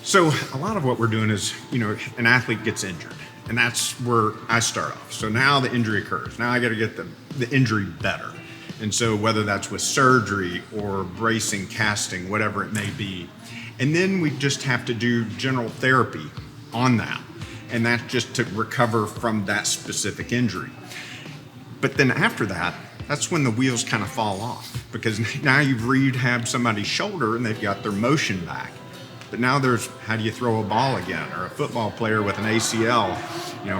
So a lot of what we're doing is, an athlete gets injured, and that's where I start off. So now the injury occurs. Now I got to get the injury better. And so whether that's with surgery or bracing, casting, whatever it may be. And then we just have to do general therapy on that. And that's just to recover from that specific injury. But then after that, that's when the wheels kind of fall off, because now you've rehabbed somebody's shoulder and they've got their motion back. But now there's, how do you throw a ball again? Or a football player with an ACL,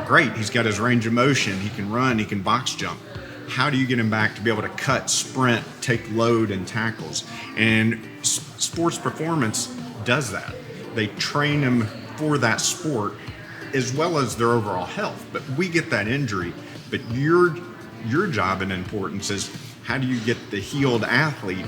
great, he's got his range of motion, he can run, he can box jump. How do you get him back to be able to cut, sprint, take load and tackles? And sports performance does that. They train them for that sport as well as their overall health. But we get that injury, but your job and importance is, how do you get the healed athlete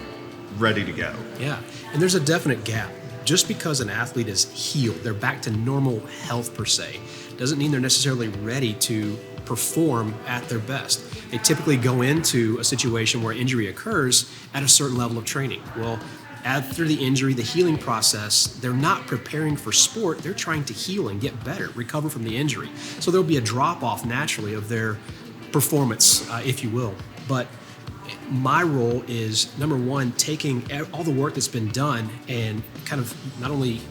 ready to go? Yeah, and there's a definite gap. Just because an athlete is healed, they're back to normal health per se, doesn't mean they're necessarily ready to perform at their best. They typically go into a situation where injury occurs at a certain level of training. Well, after the injury, the healing process, they're not preparing for sport, they're trying to heal and get better, recover from the injury. So there'll be a drop off naturally of their performance, if you will. But my role is, number one, taking all the work that's been done and kind of not only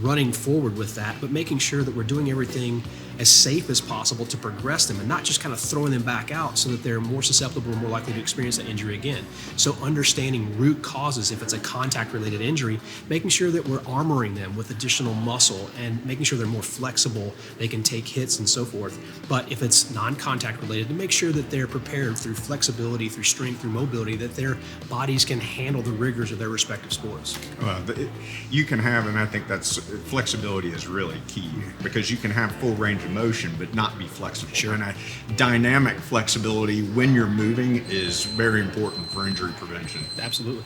running forward with that, but making sure that we're doing everything as safe as possible to progress them and not just kind of throwing them back out so that they're more susceptible and more likely to experience that injury again. So understanding root causes, if it's a contact-related injury, making sure that we're armoring them with additional muscle and making sure they're more flexible, they can take hits and so forth. But if it's non-contact related, to make sure that they're prepared through flexibility, through strength, through mobility, that their bodies can handle the rigors of their respective sports. Well, you can have, and I think that's, flexibility is really key, because you can have full range of motion but not be flexible. Sure. And dynamic flexibility when you're moving is very important for injury prevention. Absolutely.